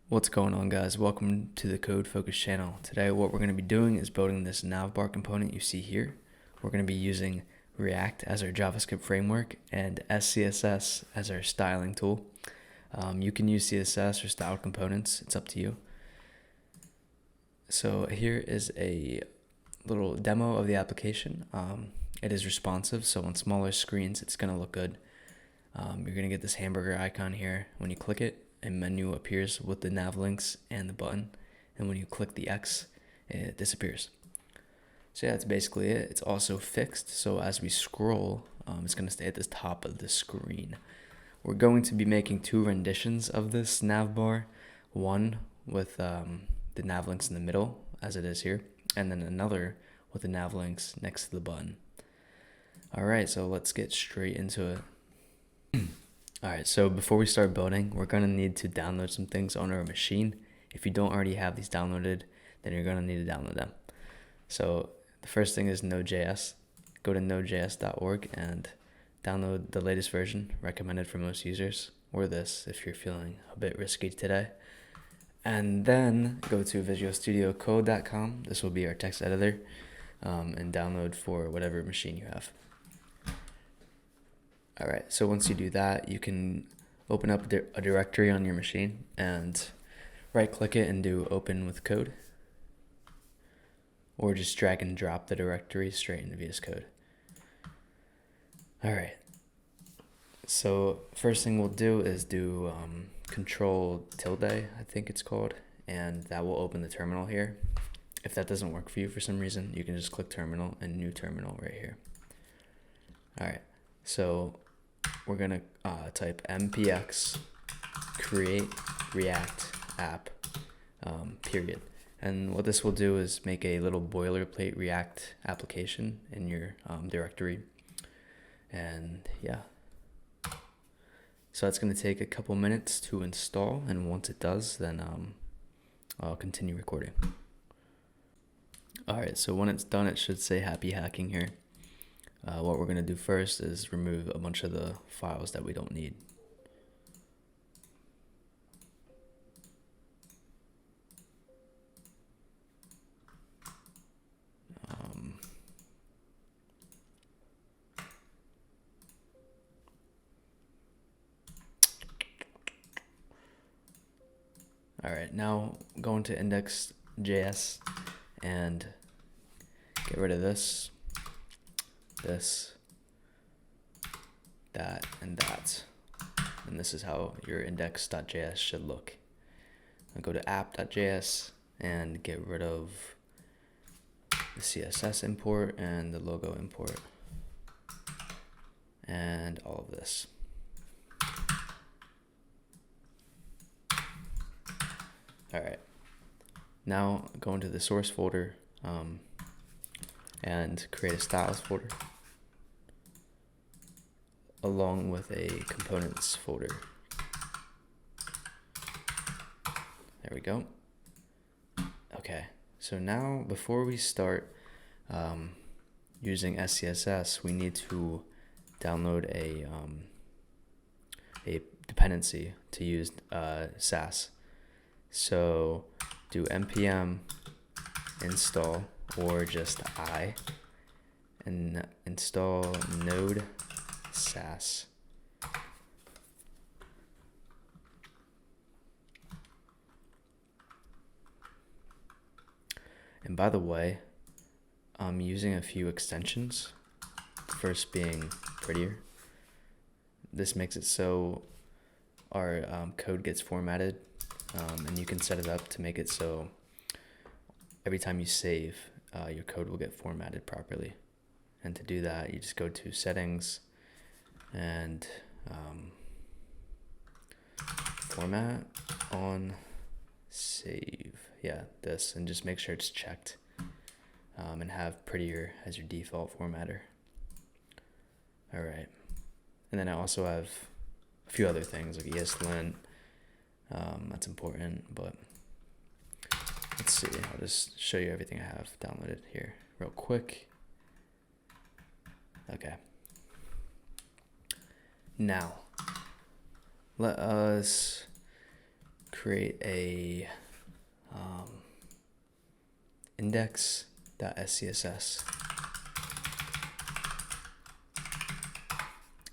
What's going on, guys? Welcome to the CodeFocus channel. Today what we're going to be doing is building this Navbar component you see here. We're going to be using React as our JavaScript framework and SCSS as our styling tool. You can use CSS or styled components, it's up to you. So here is a little demo of the application. It is responsive, so on smaller screens it's going to look good. You're going to get this hamburger icon here. When you click it, a menu appears with the nav links and the button, and when you click the X, it disappears. So yeah, that's basically it. It's also fixed, so as we scroll, it's going to stay at the top of the screen. We're going to be making two renditions of this navbar, one with the nav links in the middle, as it is here, and then another with the nav links next to the button. Alright, so let's get straight into it. Alright, so before we start building, we're going to need to download some things on our machine. If you don't already have these downloaded, then you're going to need to download them. So the first thing is Node.js. Go to nodejs.org and download the latest version recommended for most users, or this if you're feeling a bit risky today. And then go to visualstudiocode.com. This will be our text editor, and download for whatever machine you have. Alright, so once you do that, you can open up a directory on your machine and right click it and do open with code, or just drag and drop the directory straight into VS Code. Alright, so first thing we'll do is do control tilde, I think it's called, and that will open the terminal here. If that doesn't work for you for some reason, you can just click terminal and new terminal right here. Alright, so we're going to type mpx create react app period. And what this will do is make a little boilerplate React application in your directory. And yeah. So it's going to take a couple minutes to install, and once it does, then I'll continue recording. Alright, so when it's done, it should say happy hacking here. What we're going to do first is remove a bunch of the files that we don't need. Alright, now go into index.js and get rid of this, that, and that. And this is how your index.js should look. I'll go to app.js and get rid of the CSS import and the logo import and all of this. Alright, now go into the source folder and create a styles folder along with a components folder. There we go. Okay, so now before we start using SCSS, we need to download a dependency to use SASS. So do npm install, or just I, and install node SASS. And by the way, I'm using a few extensions, first being prettier. This makes it so our code gets formatted, and you can set it up to make it so every time you save, your code will get formatted properly. And to do that, you just go to settings and format on save. Yeah, this, and just make sure it's checked, and have prettier as your default formatter. Alright, and then I also have a few other things like ESLint. That's important, but let's see. I'll just show you everything I have downloaded here real quick. Okay. Now, let us create a index.scss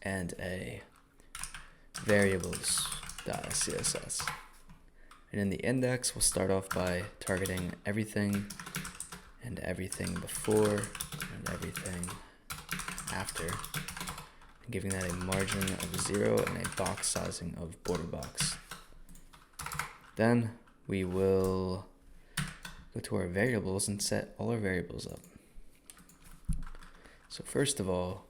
and a variables.scss. And in the index, we'll start off by targeting everything and everything before and everything after, and giving that a margin of 0 and a box sizing of border box. Then we will go to our variables and set all our variables up. So first of all,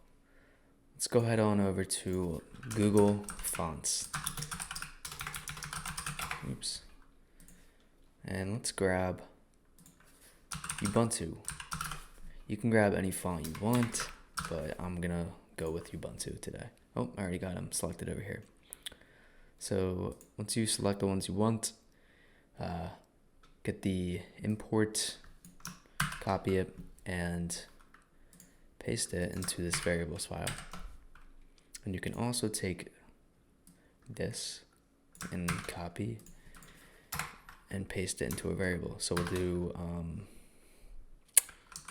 let's go head on over to Google Fonts. Oops. And let's grab Ubuntu. You can grab any font you want, but I'm gonna go with Ubuntu today. Oh, I already got them selected over here. So once you select the ones you want, get the import, copy it, and paste it into this variables file. And you can also take this and copy and paste it into a variable. So we'll do,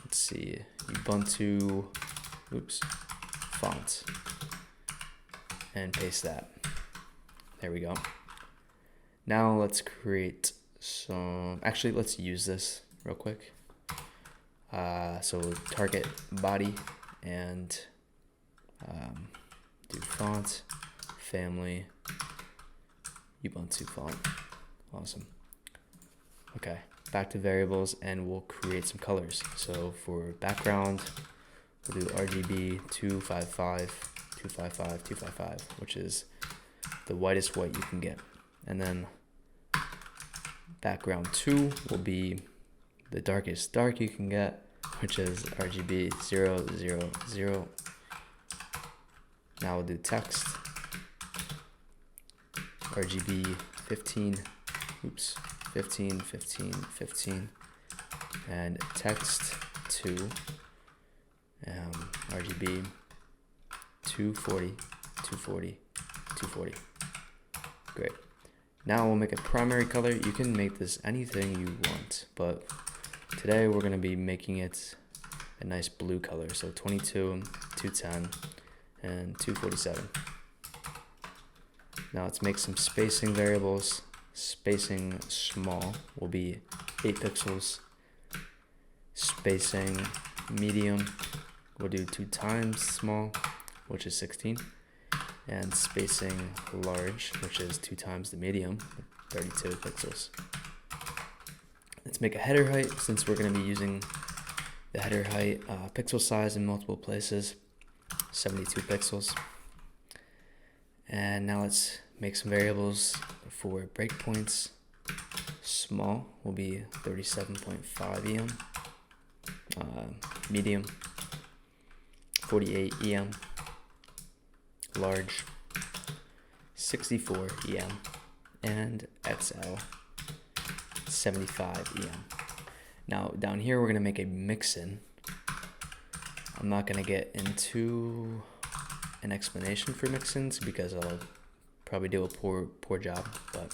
let's see, Ubuntu, font, and paste that. There we go. Now let's create some, actually let's use this real quick. So we'll target body and do font, family, Ubuntu font. Awesome. Okay, back to variables, and we'll create some colors. So for background, we'll do RGB 255, 255, 255, which is the whitest white you can get. And then background 2 will be the darkest dark you can get, which is RGB 0, 0, 0. Now we'll do text, RGB 15, 15, 15, 15, and text 2, RGB 240, 240, 240. Great. Now we'll make a primary color. You can make this anything you want, but today we're going to be making it a nice blue color. So 22, 210, and 247. Now let's make some spacing variables. Spacing small will be 8 pixels. Spacing medium, we'll do 2 times small, which is 16. And spacing large, which is 2 times the medium, 32 pixels. Let's make a header height, since we're going to be using the header height pixel size in multiple places, 72 pixels. And now let's make some variables for breakpoints. Small will be 37.5 EM, medium 48 EM, large 64 EM, and XL 75 EM. Now down here we're going to make a mix-in. I'm not going to get into an explanation for mix-ins because I'll probably do a poor job, but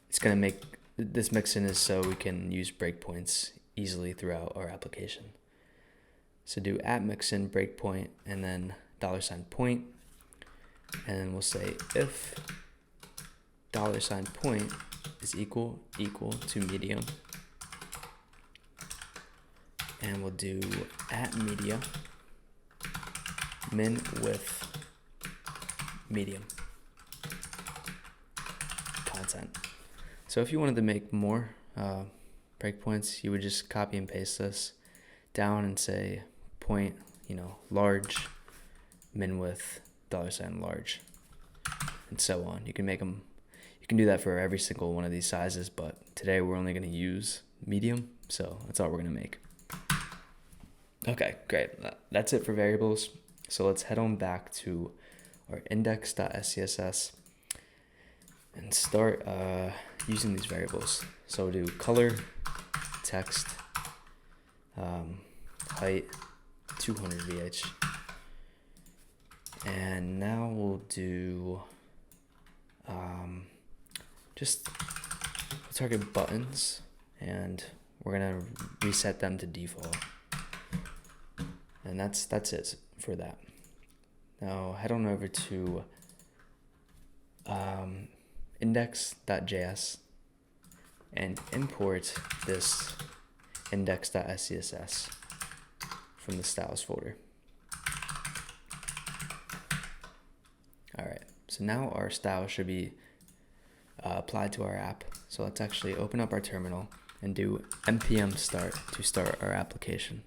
it's going to make this mix-in is so we can use breakpoints easily throughout our application. So do @mixin breakpoint and then $point, and then we'll say if $point is equal to medium, and we'll do @media min width medium content. So if you wanted to make more breakpoints, you would just copy and paste this down and say point, large, min width, $large, and so on. You can make them. You can do that for every single one of these sizes, but today we're only going to use medium, so that's all we're going to make. Okay, great. That's it for variables. So let's head on back to our index.scss and start using these variables. So we'll do color, text, height, 200 VH. And now we'll do just target buttons, and we're gonna reset them to default. And that's it for that. Now head on over to index.js and import this index.scss from the styles folder. Alright, so now our style should be applied to our app. So let's actually open up our terminal and do npm start to start our application.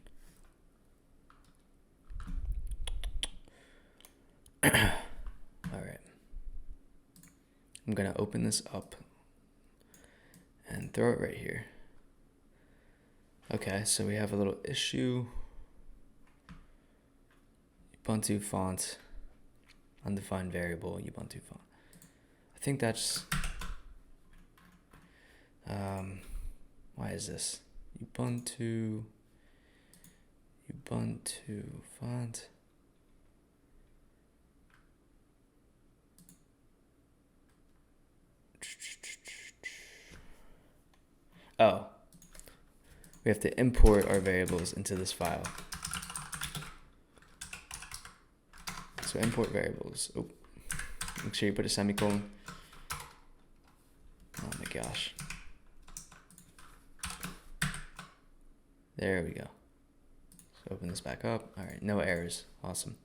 Alright, I'm gonna open this up and throw it right here. Okay, so we have a little issue. Ubuntu font, undefined variable, Ubuntu font. I think that's, why is this? Ubuntu font. Oh, we have to import our variables into this file. So import variables. Oh, make sure you put a semicolon. Oh my gosh. There we go. So open this back up. All right, no errors. Awesome.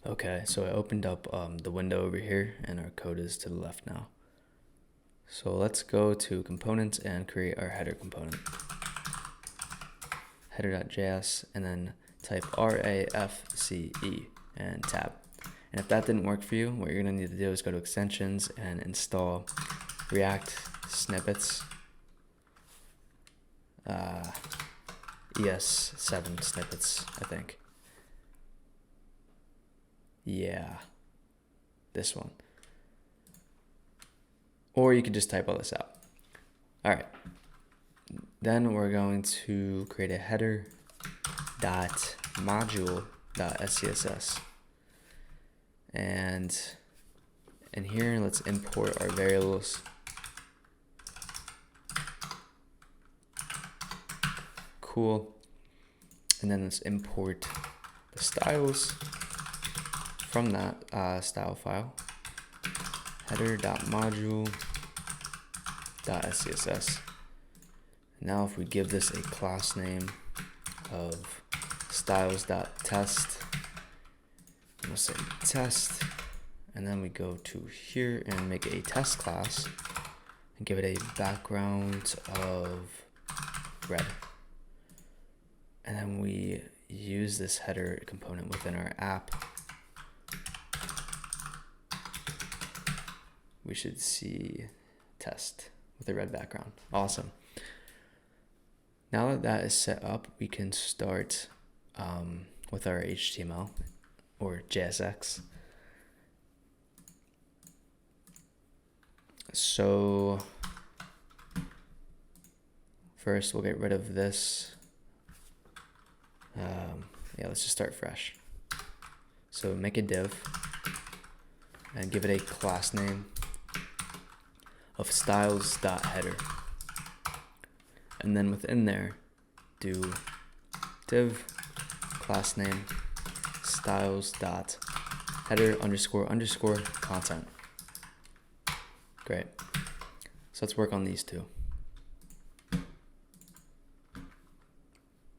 Okay, so I opened up the window over here, and our code is to the left now. So let's go to components and create our header component. Header.js, and then type RAFCE and tab. And if that didn't work for you, what you're gonna need to do is go to extensions and install React snippets, ES7 snippets, I think. Yeah, this one. Or you could just type all this out. All right. Then we're going to create a header.module.scss. And in here, let's import our variables. Cool. And then let's import the styles from that style file. Header.module.scss. Now if we give this a class name of styles.test, we'll say test, and then we go to here and make a test class and give it a background of red. And then we use this header component within our app. We should see test with a red background. Awesome. Now that that is set up, we can start with our HTML or JSX. So first we'll get rid of this. Yeah, let's just start fresh. So make a div and give it a class name of styles.header. And then within there, do div class name styles.header__content. Great. So let's work on these two.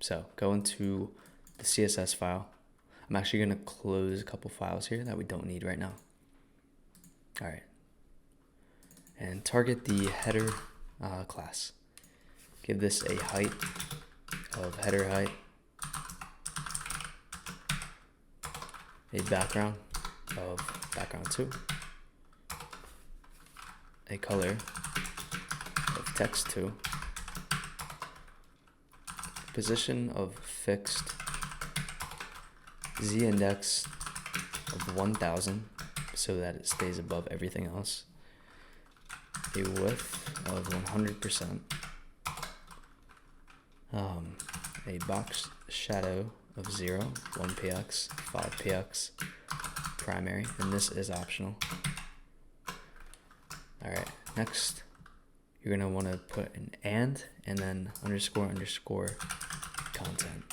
So go into the CSS file. I'm actually going to close a couple files here that we don't need right now. All right. And target the header class. Give this a height of header height, a background of background 2, a color of text 2, position of fixed, z-index of 1000 so that it stays above everything else, a width of 100%, a box shadow of 0, 1px, 5px, primary, and this is optional. Alright, Next, you're gonna want to put an and then underscore underscore content.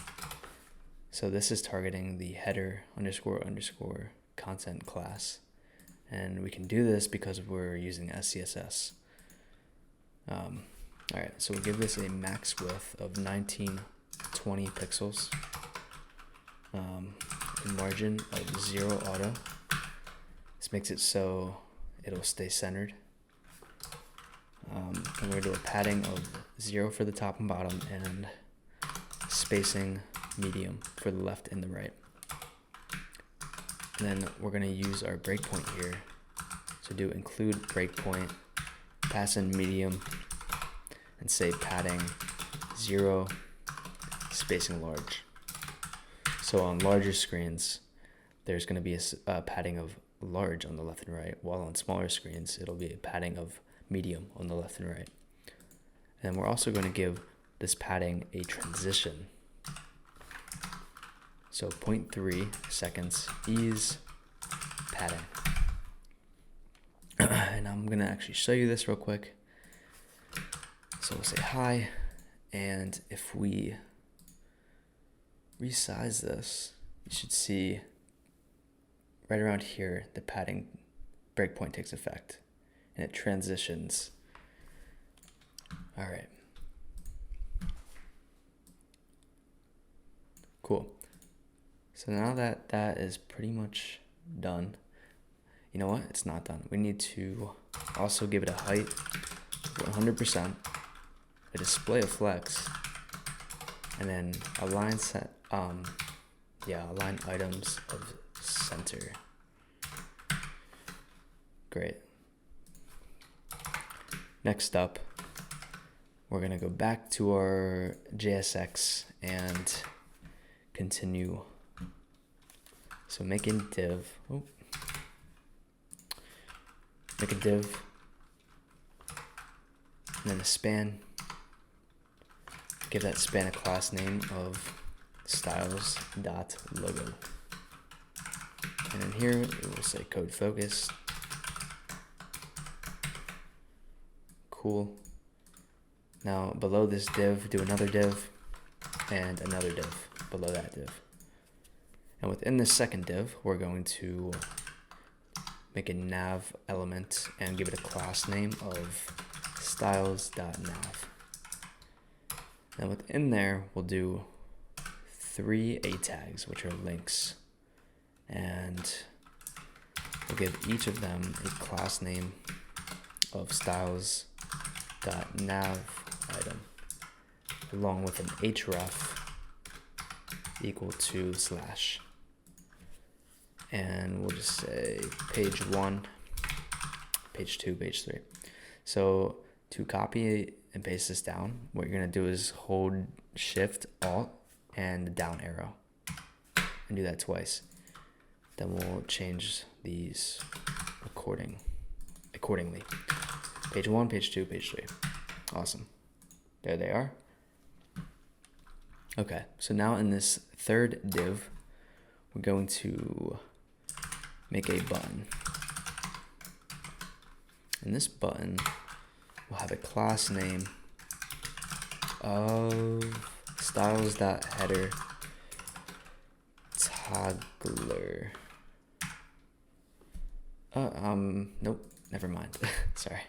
So this is targeting the header underscore underscore content class. And we can do this because we're using SCSS. All right, so we'll give this a max width of 1920 pixels, a margin of 0 auto. This makes it so it'll stay centered. And we're gonna do a padding of 0 for the top and bottom and spacing medium for the left and the right. And then we're gonna use our breakpoint here. So do include breakpoint, pass in medium, and say padding 0, spacing large. So on larger screens, there's gonna be a padding of large on the left and right, while on smaller screens, it'll be a padding of medium on the left and right. And we're also gonna give this padding a transition. So 0.3 seconds ease padding. And I'm gonna actually show you this real quick. So we'll say hi, and if we resize this, you should see right around here the padding breakpoint takes effect and it transitions. All right. Cool. So now that that is pretty much done, you know what? It's not done. We need to also give it a height 100%, a display of flex, and then align align items of center. Great. Next up, we're gonna go back to our JSX and continue. So make a div. Make a div, and then a span. Give that span a class name of styles.logo. And in here, it will say CodeFocus. Cool. Now below this div, do another div and another div below that div. And within this second div, we're going to make a nav element and give it a class name of styles.nav. Now within there, we'll do 3 A tags, which are links. And we'll give each of them a class name of styles.nav item, along with an href equal to /. And we'll just say page 1, page 2, page 3. So to copy and paste this down, what you're gonna do is hold Shift, Alt, and the down arrow, and do that twice. Then we'll change these accordingly. Page 1, page 2, page 3. Awesome. There they are. Okay, so now in this third div, we're going to make a button. And this button will have a class name of styles.header toggler. Nope, never mind. Sorry.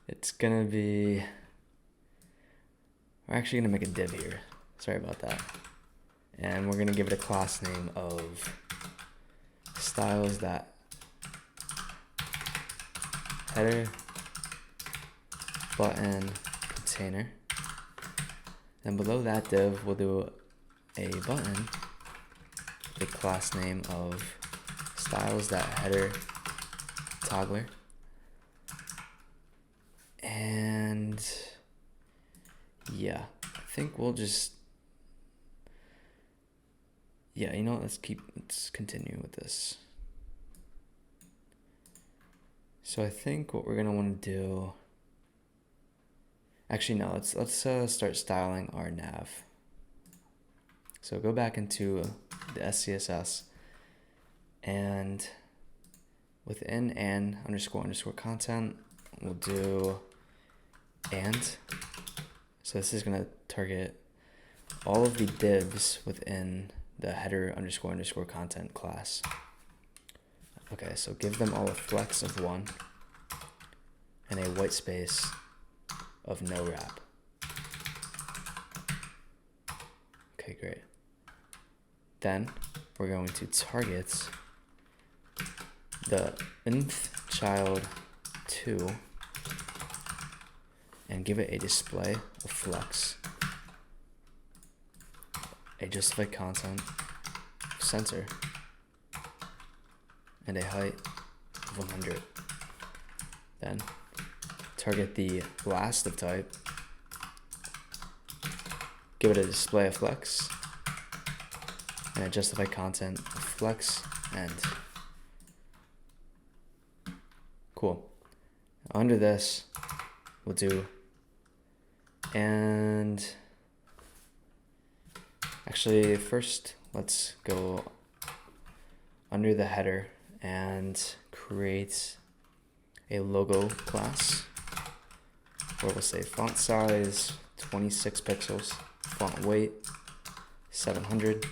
It's gonna be, we're actually gonna make a div here. Sorry about that. And we're gonna give it a class name of styles.header button container. And below that div, we'll do a button with a class name of styles.header toggler. And yeah, I think we'll just, yeah, you know what, let's continue with this. So I think what we're gonna want to do, actually no, let's start styling our nav. So go back into the SCSS, and within an underscore underscore content, we'll do and. So this is gonna target all of the divs within the header underscore underscore content class. Okay, so give them all a flex of 1 and a white space of no wrap. Okay, great. Then we're going to target the nth child 2 and give it a display of flex, a justified content center, and a height of 100. Then target the last of type, give it a display of flex, and a justified content of flex end. Cool. Under this, we'll do and actually first let's go under the header and create a logo class where we'll say font size 26 pixels, font weight 700,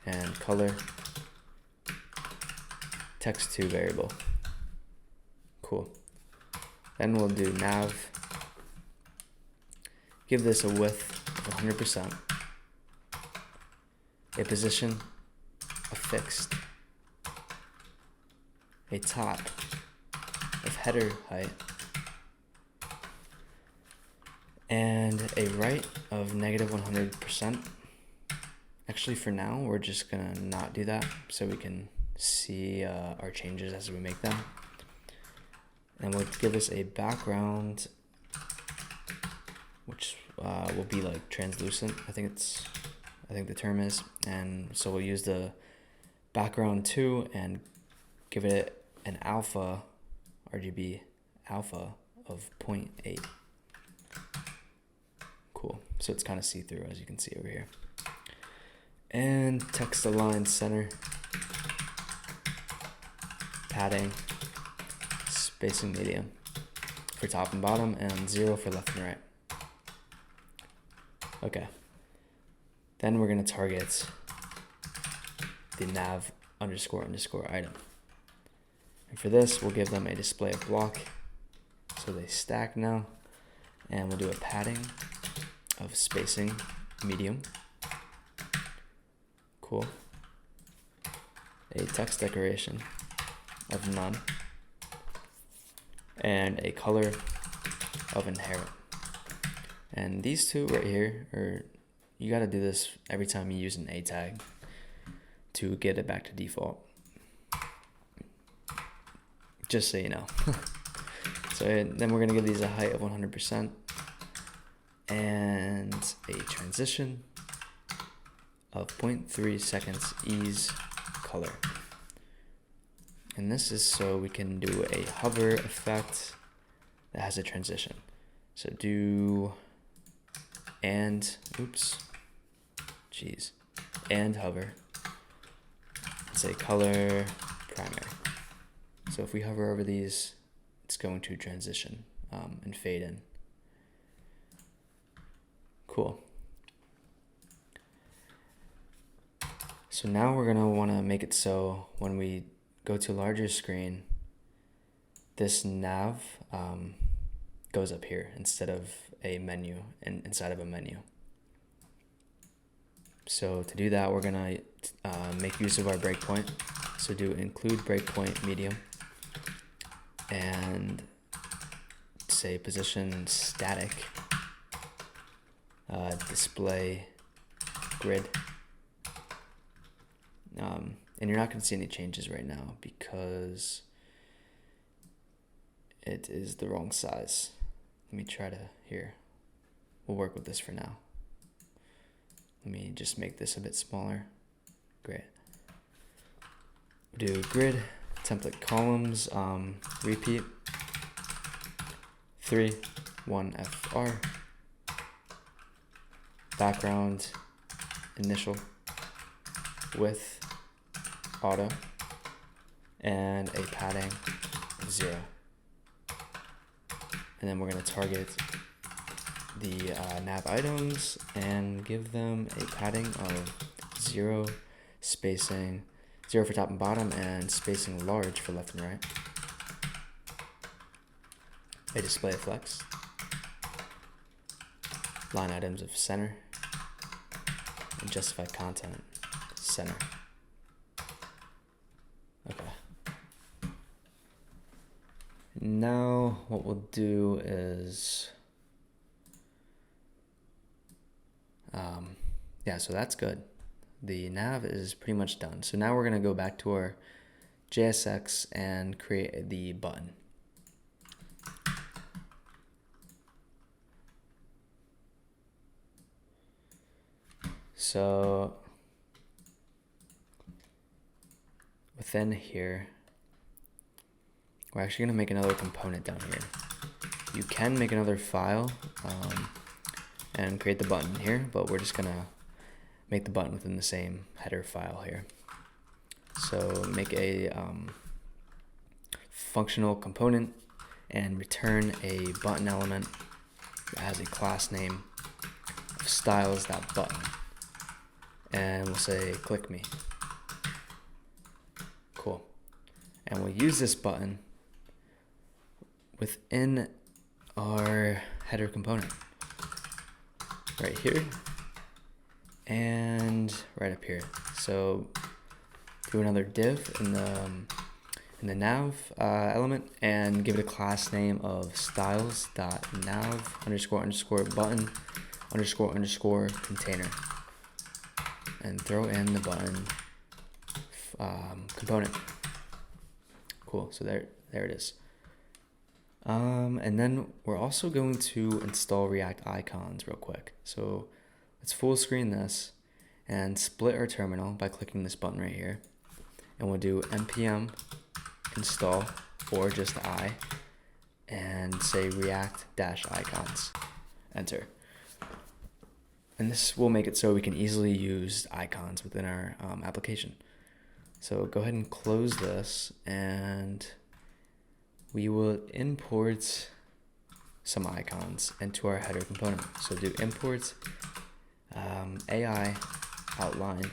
and color text2 variable. Cool. Then we'll do nav, give this a width of 100%, a position of fixed, a top of header height, and a right of -100%. Actually, for now, we're just gonna not do that so we can see our changes as we make them. And we'll give us a background, which will be like translucent. I think the term is. And so we'll use the background 2 and give it an alpha, RGB alpha of 0.8. Cool. So it's kind of see-through, as you can see over here. And text align center, padding, spacing medium for top and bottom, and 0 for left and right. Okay. Then we're going to target the nav underscore underscore item. And for this, we'll give them a display of block so they stack now. And we'll do a padding of spacing medium. Cool. A text decoration of none. And a color of inherit. And these two right here you got to do this every time you use an A tag to get it back to default. Just so you know. So then we're going to give these a height of 100% and a transition of 0.3 seconds ease color. And this is so we can do a hover effect that has a transition. So do and hover, and say color primary. So if we hover over these, it's going to transition and fade in. Cool. So now we're gonna want to make it so when we go to a larger screen, this nav goes up here instead of a menu inside of a menu. So to do that, we're gonna make use of our breakpoint. So do include breakpoint medium and say position static, display grid. And you're not going to see any changes right now because it is the wrong size. Let me try to, here, we'll work with this for now. Let me just make this a bit smaller. Great. Do grid, template columns, repeat, 3, 1 FR, background, initial, width, auto, and a padding of 0. and then we're going to target the nav items and give them a padding of 0, spacing 0 for top and bottom, and spacing large for left and right. A display flex, line items of center, and justify content center. Okay. Now what we'll do is, yeah, so that's good. The nav is pretty much done. So now we're going to go back to our JSX and create the button. So within here, we're actually going to make another component down here. You can make another file and create the button here, but we're just going to make the button within the same header file here. So make a functional component and return a button element that has a class name of styles.button. And we'll say click me. Cool. And we'll use this button within our header component right here and right up here. So do another div in the nav element and give it a class name of styles.nav __ button _ container, and throw in the button component. Cool. So there it is. And then we're also going to install React icons real quick. So let's full screen this and split our terminal by clicking this button right here. And we'll do npm install, or just I, and say react-icons. Enter. And this will make it so we can easily use icons within our application. So go ahead and close this, and we will import some icons into our header component. So do import AI outline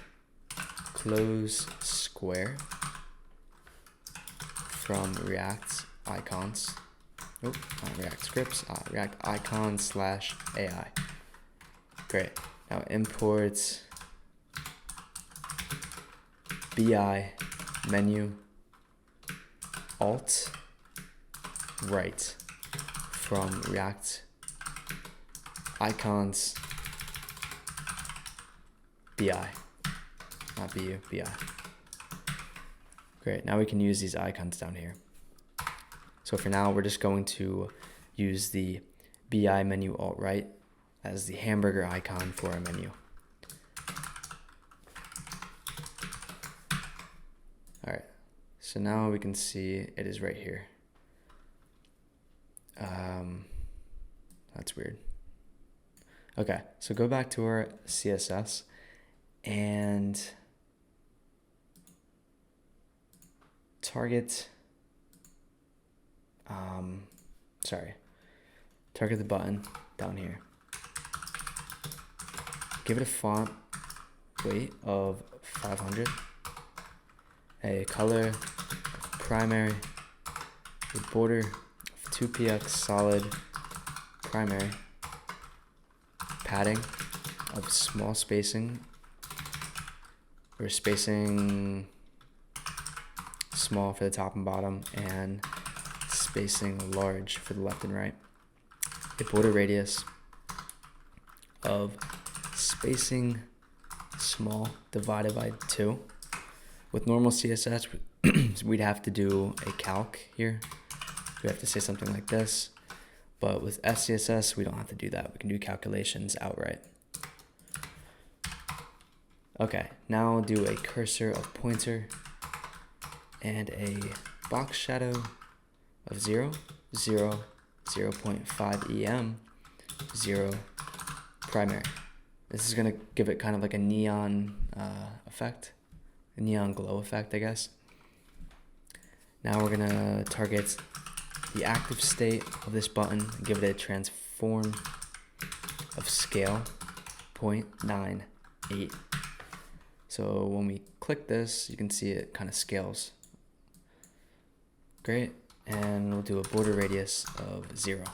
close square from React icons. Nope, not React scripts. React icons / AI. Great. Now import BI menu alt right from React icons BI, not BU, BI. Great. Now we can use these icons down here. So for now, we're just going to use the BI menu alt right as the hamburger icon for our menu. All right. So now we can see it is right here. That's weird. Okay, so go back to our CSS and target the button down here. Give it a font weight of 500, a color of primary, a border of 2px solid primary, padding of small spacing, or spacing small for the top and bottom, and spacing large for the left and right. A border radius of spacing small divided by 2. With normal CSS, we'd have to do a calc here. We have to say something like this. But with SCSS, we don't have to do that. We can do calculations outright. Okay, now do a cursor of pointer and a box shadow of 0, 0, 0.5 EM, 0, primary. This is gonna give it kind of like a neon effect, a neon glow effect, I guess. Now we're gonna target the active state of this button and give it a transform of scale 0.98. So when we click this, you can see it kind of scales. Great. And we'll do a border radius of 0.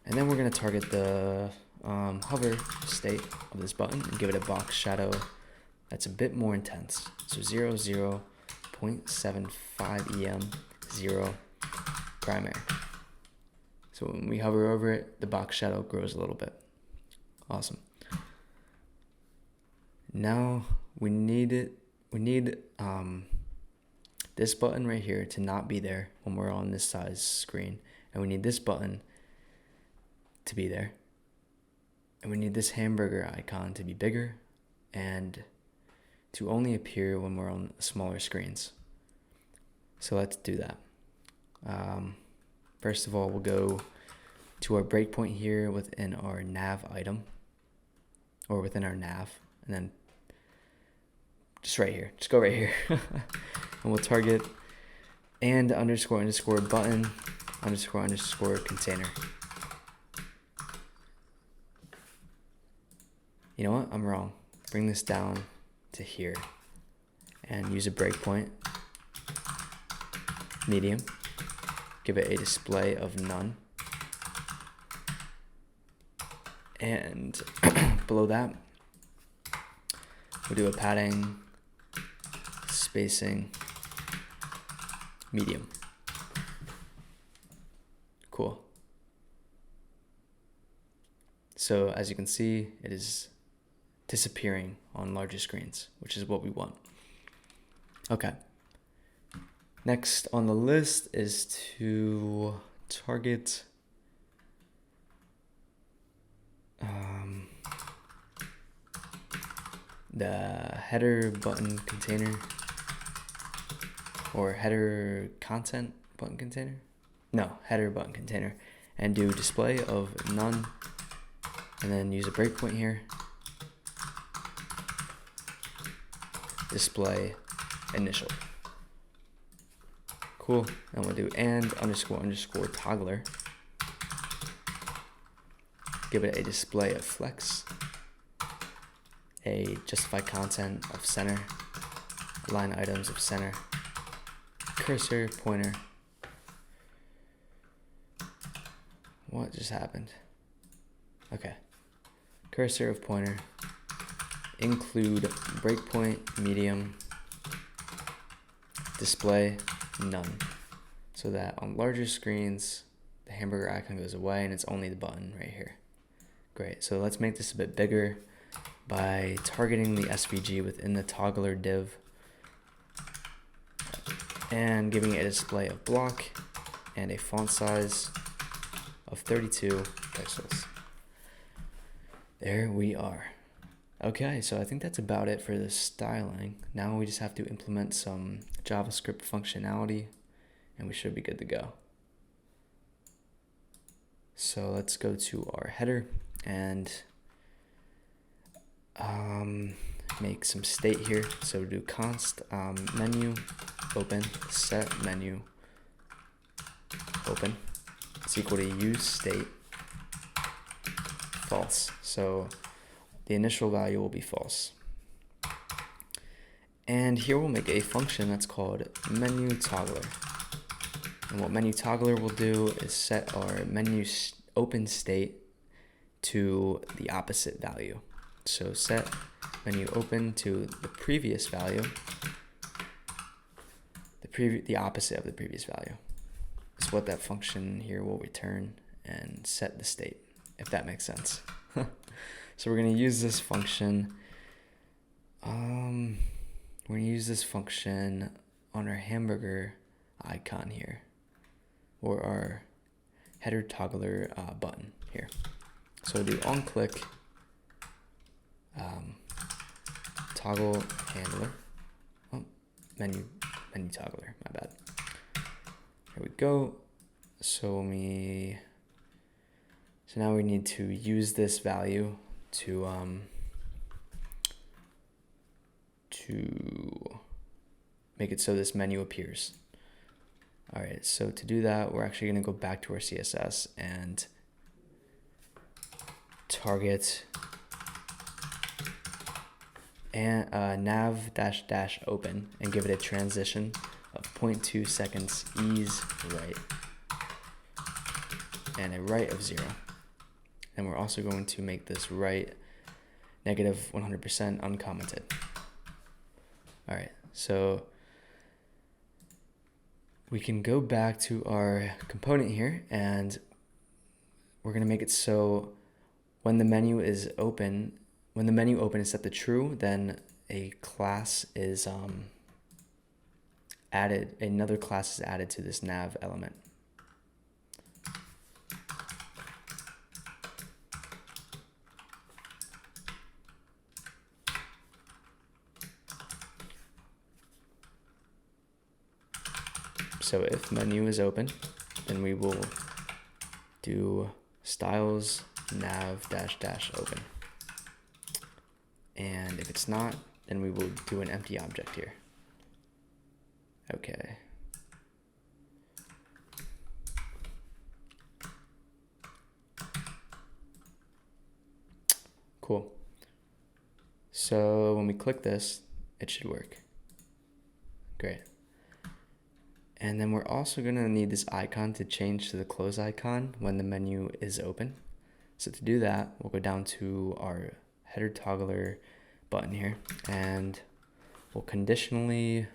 And then we're going to target the hover state of this button and give it a box shadow that's a bit more intense. So 0.75 EM 0 primary. So when we hover over it, the box shadow grows a little bit. Awesome. Now we need this button right here to not be there when we're on this size screen, and we need this button to be there, and we need this hamburger icon to be bigger and to only appear when we're on smaller screens. So let's do that. First of all, we'll go to our breakpoint here within our nav item, or within our nav, and then just right here, just go right here. And we'll target and underscore button underscore container. You know what? I'm wrong. Bring this down to here and use a breakpoint. Medium. Give it a display of none. And below that, we'll do a padding, spacing, medium. Cool. So as you can see, it is disappearing on larger screens, which is what we want. Okay. Next on the list is to target the header button container, or header content button container. No, header button container, and do display of none, and then use a breakpoint here. Display initial. Cool. And we'll do and underscore toggler. Give it a display of flex, a justify content of center, line items of center, cursor, pointer. What just happened? Okay. Cursor of pointer, include breakpoint, medium, display, none. So that on larger screens, the hamburger icon goes away and it's only the button right here. Great. So let's make this a bit bigger by targeting the SVG within the toggler div and giving it a display of block and a font size of 32 pixels. There we are. Okay, so I think that's about it for the styling. Now we just have to implement some JavaScript functionality and we should be good to go. So let's go to our header and make some state here. So do const menu open set menu open. It's equal to use state false. So the initial value will be false. And here we'll make a function that's called menu toggler. And what menu toggler will do is set our menu open state to the opposite value. So set menu open to the previous value, the opposite of the previous value. Is what that function here will return and set the state, if that makes sense. So we're going to use this function. We're going to use this function on our hamburger icon here, or our header toggler button here. So do on click toggle handler. Oh, menu toggler. My bad. Here we go. So now we need to use this value to make it so this menu appears. All right, so to do that, we're actually going to go back to our CSS and target and nav -- open and give it a transition of 0.2 seconds ease right and a right of 0. And we're also going to make this right negative 100% uncommented. All right, so we can go back to our component here, and we're going to make it so when the menu open is set to true, then a class is added, another class is added to this nav element. So if menu is open, then we will do styles nav -- open. And if it's not, then we will do an empty object here. Okay. Cool. So when we click this, it should work. Great. And then we're also going to need this icon to change to the close icon when the menu is open. So to do that, we'll go down to our header toggler button here, and we'll conditionally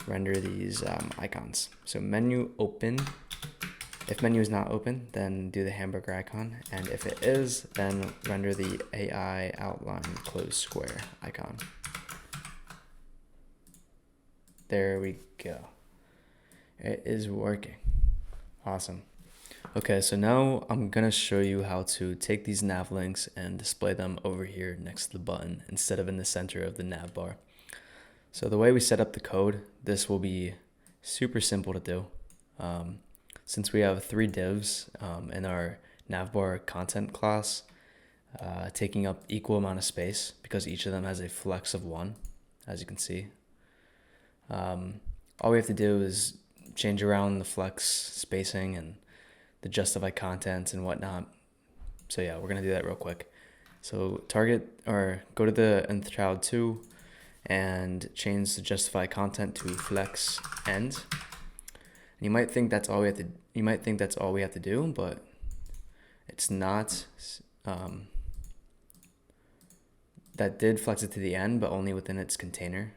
render these icons. So menu open. If menu is not open, then do the hamburger icon. And if it is, then render the AI outline close square icon. There we go. It is working. Awesome. Okay, so now I'm gonna show you how to take these nav links and display them over here next to the button instead of in the center of the nav bar. So the way we set up the code, this will be super simple to do. Since we have 3 divs in our navbar content class, taking up equal amount of space because each of them has a flex of 1, as you can see. All we have to do is change around the flex spacing and the justify content and whatnot. So yeah, we're gonna do that real quick. So target or go to the nth child 2 and change the justify content to flex end. And you might think that's all we have to. You might think that's all we have to do, but it's not. That did flex it to the end, but only within its container.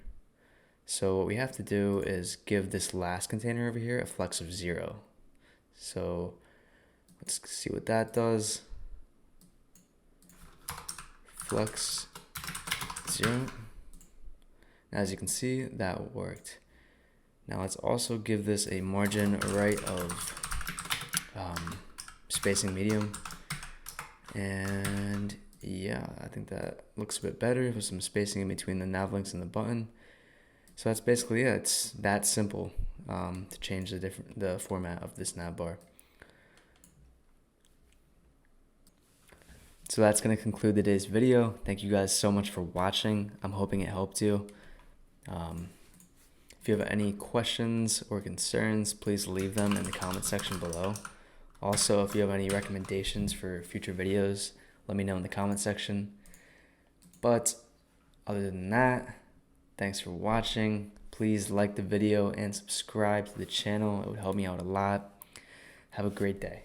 So what we have to do is give this last container over here a flex of 0. So let's see what that does. Flex 0. As you can see, that worked. Now let's also give this a margin right of spacing medium. And yeah, I think that looks a bit better with some spacing in between the nav links and the button. So that's basically it. It's that simple to change the format of this nav bar. So that's going to conclude today's video. Thank you guys so much for watching. I'm hoping it helped you. If you have any questions or concerns, please leave them in the comment section below. Also, if you have any recommendations for future videos, let me know in the comment section. But other than that, thanks for watching. Please like the video and subscribe to the channel. It would help me out a lot. Have a great day.